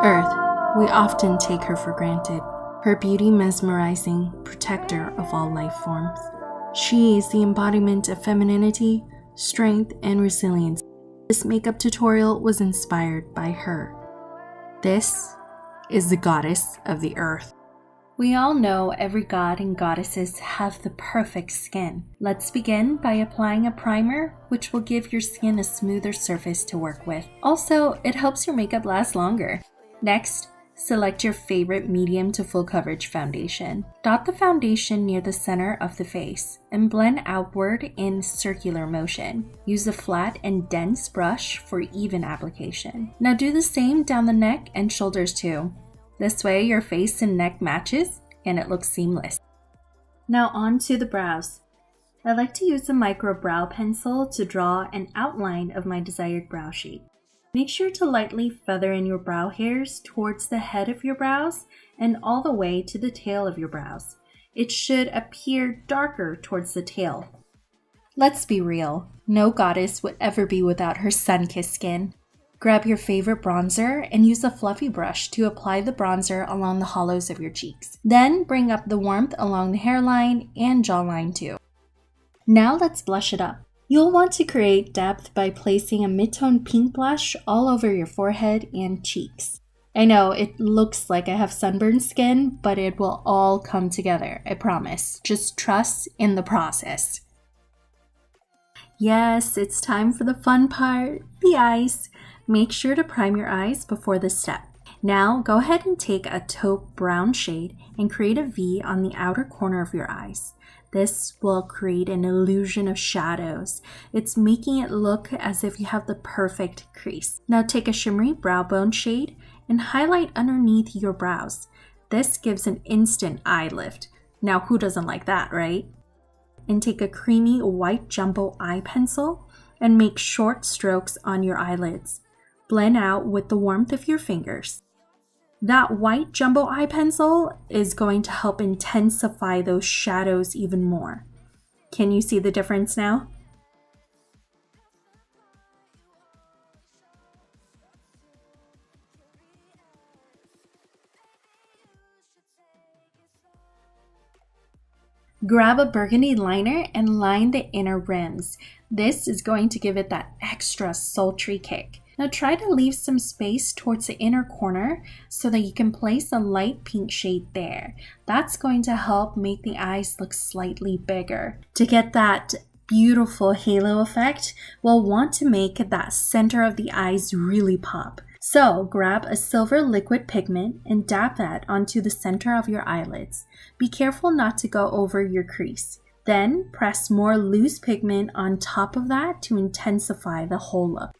Earth, we often take her for granted. Her beauty mesmerizing, protector of all life forms. She is the embodiment of femininity, strength, and resilience. This makeup tutorial was inspired by her. This is the goddess of the earth. We all know every god and goddesses have the perfect skin. Let's begin by applying a primer, which will give your skin a smoother surface to work with. Also, it helps your makeup last longer. Next, select your favorite medium to full coverage foundation. Dot the foundation near the center of the face and blend outward in circular motion. Use a flat and dense brush for even application. Now do the same down the neck and shoulders too. This way your face and neck matches and it looks seamless. Now on to the brows. I like to use a micro brow pencil to draw an outline of my desired brow shape. Make sure to lightly feather in your brow hairs towards the head of your brows and all the way to the tail of your brows. It should appear darker towards the tail. Let's be real, no goddess would ever be without her sun-kissed skin. Grab your favorite bronzer and use a fluffy brush to apply the bronzer along the hollows of your cheeks. Then bring up the warmth along the hairline and jawline too. Now let's blush it up. You'll want to create depth by placing a mid-tone pink blush all over your forehead and cheeks. I know it looks like I have sunburned skin, but it will all come together, I promise. Just trust in the process. Yes, it's time for the fun part, the eyes. Make sure to prime your eyes before this step. Now go ahead and take a taupe brown shade and create a V on the outer corner of your eyes. This will create an illusion of shadows. It's making it look as if you have the perfect crease. Now take a shimmery brow bone shade and highlight underneath your brows. This gives an instant eye lift. Now who doesn't like that, right? And take a creamy white jumbo eye pencil and make short strokes on your eyelids. Blend out with the warmth of your fingers. That white jumbo eye pencil is going to help intensify those shadows even more. Can you see the difference now? Grab a burgundy liner and line the inner rims. This is going to give it that extra sultry kick. Now try to leave some space towards the inner corner so that you can place a light pink shade there. That's going to help make the eyes look slightly bigger. To get that beautiful halo effect, we'll want to make that center of the eyes really pop. So grab a silver liquid pigment and dab that onto the center of your eyelids. Be careful not to go over your crease. Then press more loose pigment on top of that to intensify the whole look.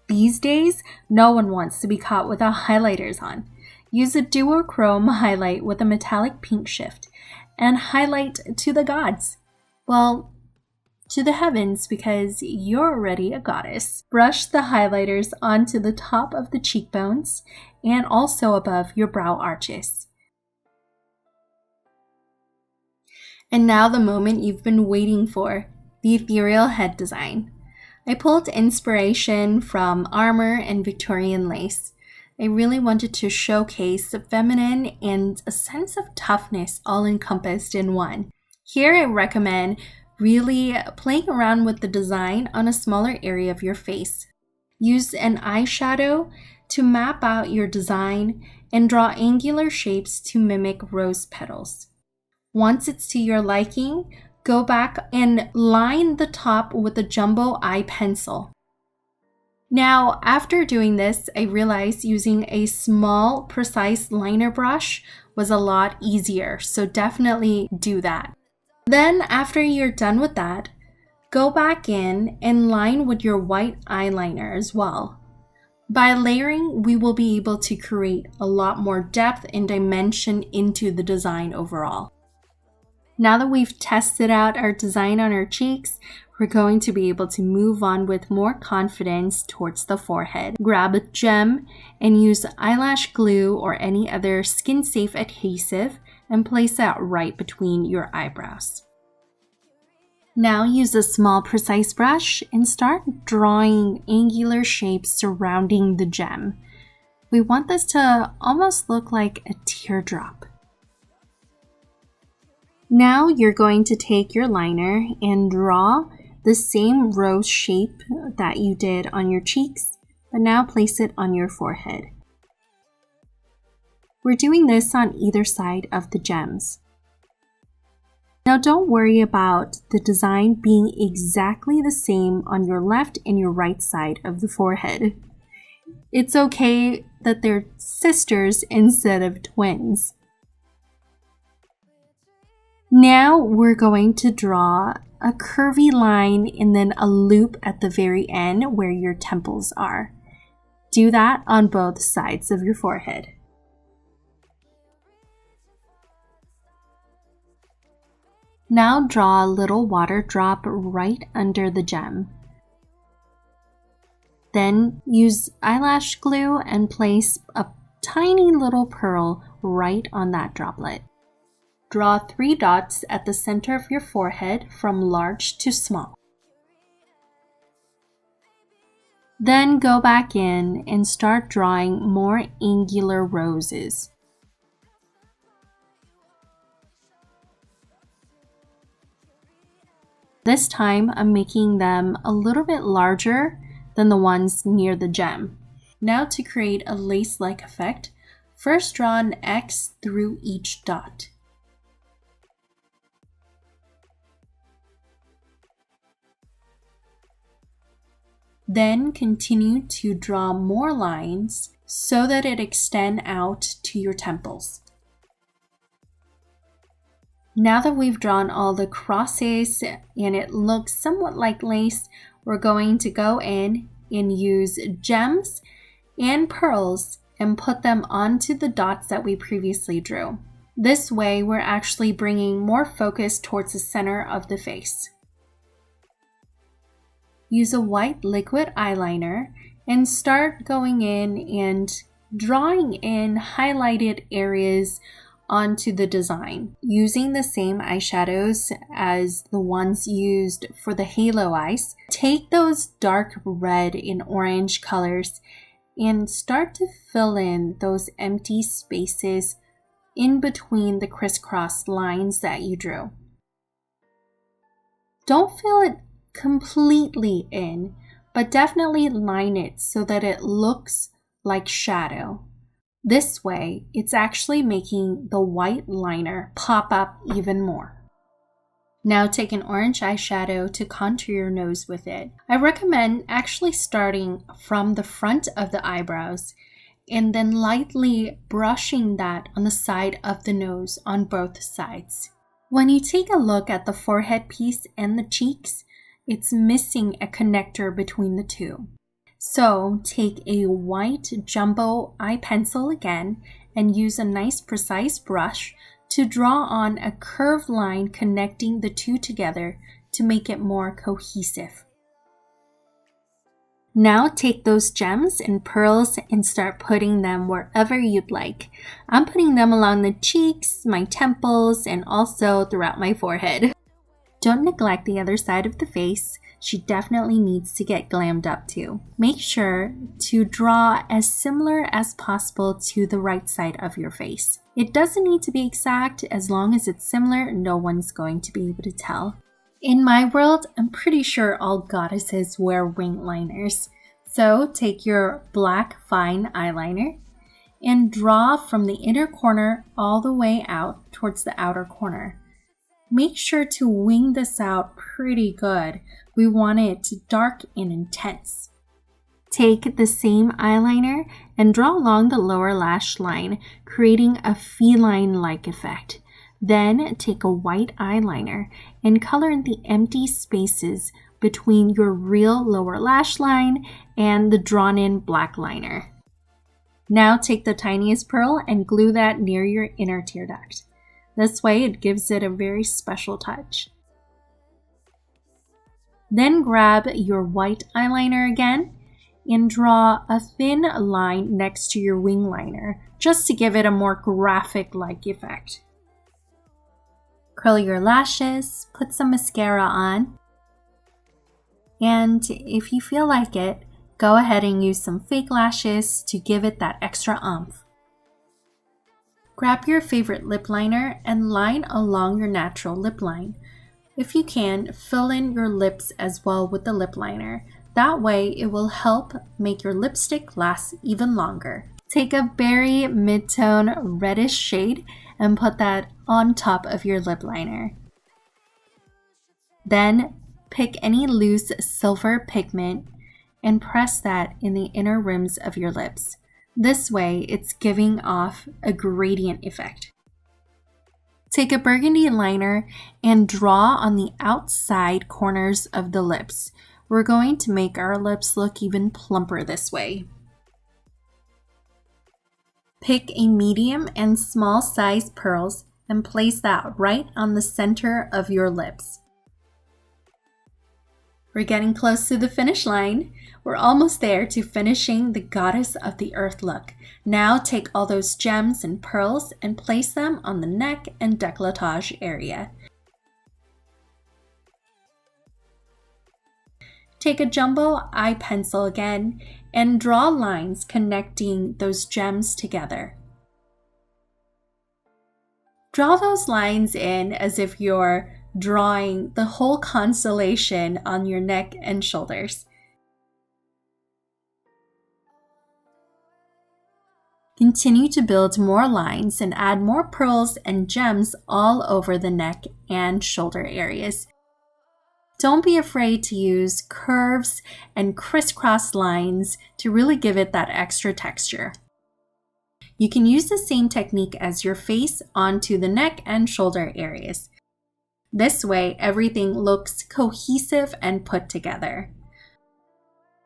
These days, no one wants to be caught without highlighters on. Use a duochrome highlight with a metallic pink shift and highlight to the gods. Well, to the heavens, because you're already a goddess. Brush the highlighters onto the top of the cheekbones and also above your brow arches. And now the moment you've been waiting for, the ethereal head design. I pulled inspiration from armor and Victorian lace. I really wanted to showcase the feminine and a sense of toughness all encompassed in one. Here I recommend really playing around with the design on a smaller area of your face. Use an eyeshadow to map out your design and draw angular shapes to mimic rose petals. Once it's to your liking, go back and line the top with a jumbo eye pencil. Now, after doing this, I realized using a small, precise liner brush was a lot easier, so definitely do that. Then, after you're done with that, go back in and line with your white eyeliner as well. By layering, we will be able to create a lot more depth and dimension into the design overall. Now that we've tested out our design on our cheeks, we're going to be able to move on with more confidence towards the forehead. Grab a gem and use eyelash glue or any other skin-safe adhesive and place that right between your eyebrows. Now use a small precise brush and start drawing angular shapes surrounding the gem. We want this to almost look like a teardrop. Now you're going to take your liner and draw the same rose shape that you did on your cheeks, but now place it on your forehead. We're doing this on either side of the gems. Now don't worry about the design being exactly the same on your left and your right side of the forehead. It's okay that they're sisters instead of twins. Now we're going to draw a curvy line and then a loop at the very end where your temples are. Do that on both sides of your forehead. Now draw a little water drop right under the gem. Then use eyelash glue and place a tiny little pearl right on that droplet. Draw 3 dots at the center of your forehead from large to small. Then go back in and start drawing more angular roses. This time, I'm making them a little bit larger than the ones near the gem. Now to create a lace-like effect, first draw an X through each dot. Then continue to draw more lines so that it extends out to your temples. Now that we've drawn all the crosses and it looks somewhat like lace, we're going to go in and use gems and pearls and put them onto the dots that we previously drew. This way, we're actually bringing more focus towards the center of the face. Use a white liquid eyeliner and start going in and drawing in highlighted areas onto the design. Using the same eyeshadows as the ones used for the halo eyes, take those dark red and orange colors and start to fill in those empty spaces in between the crisscross lines that you drew. Don't fill it completely in, but definitely line it so that it looks like shadow. This way, it's actually making the white liner pop up even more. Now take an orange eyeshadow to contour your nose with it. I recommend actually starting from the front of the eyebrows and then lightly brushing that on the side of the nose on both sides. When you take a look at the forehead piece and the cheeks, it's missing a connector between the two. So take a white jumbo eye pencil again and use a nice precise brush to draw on a curved line connecting the two together to make it more cohesive. Now take those gems and pearls and start putting them wherever you'd like. I'm putting them along the cheeks, my temples, and also throughout my forehead. Don't neglect the other side of the face. She definitely needs to get glammed up too. Make sure to draw as similar as possible to the right side of your face. It doesn't need to be exact. As long as it's similar, no one's going to be able to tell. In my world, I'm pretty sure all goddesses wear wing liners. So take your black fine eyeliner and draw from the inner corner all the way out towards the outer corner. Make sure to wing this out pretty good. We want it dark and intense. Take the same eyeliner and draw along the lower lash line, creating a feline-like effect. Then take a white eyeliner and color in the empty spaces between your real lower lash line and the drawn-in black liner. Now take the tiniest pearl and glue that near your inner tear duct. This way it gives it a very special touch. Then grab your white eyeliner again and draw a thin line next to your wing liner, just to give it a more graphic-like effect. Curl your lashes, put some mascara on, and if you feel like it, go ahead and use some fake lashes to give it that extra oomph. Grab your favorite lip liner and line along your natural lip line. If you can, fill in your lips as well with the lip liner. That way, it will help make your lipstick last even longer. Take a berry mid-tone reddish shade and put that on top of your lip liner. Then, pick any loose silver pigment and press that in the inner rims of your lips. This way, it's giving off a gradient effect. Take a burgundy liner and draw on the outside corners of the lips. We're going to make our lips look even plumper this way. Pick a medium and small size pearls and place that right on the center of your lips. We're getting close to the finish line. We're almost there to finishing the Goddess of the Earth look. Now take all those gems and pearls and place them on the neck and decolletage area. Take a jumbo eye pencil again and draw lines connecting those gems together. Draw those lines in as if you're drawing the whole constellation on your neck and shoulders. Continue to build more lines and add more pearls and gems all over the neck and shoulder areas. Don't be afraid to use curves and crisscross lines to really give it that extra texture. You can use the same technique as your face onto the neck and shoulder areas. This way, everything looks cohesive and put together.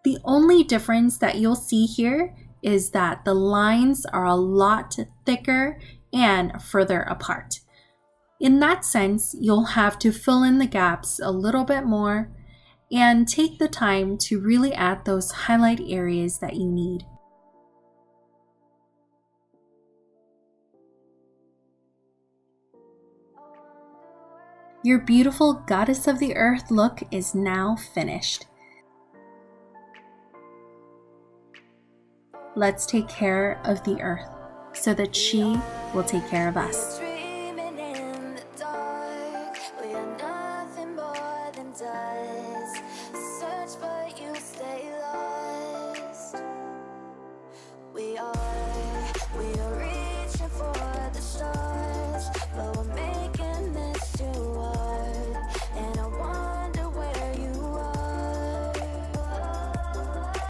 The only difference that you'll see here is that the lines are a lot thicker and further apart. In that sense, you'll have to fill in the gaps a little bit more and take the time to really add those highlight areas that you need. Your beautiful Goddess of the Earth look is now finished. Let's take care of the Earth so that she will take care of us.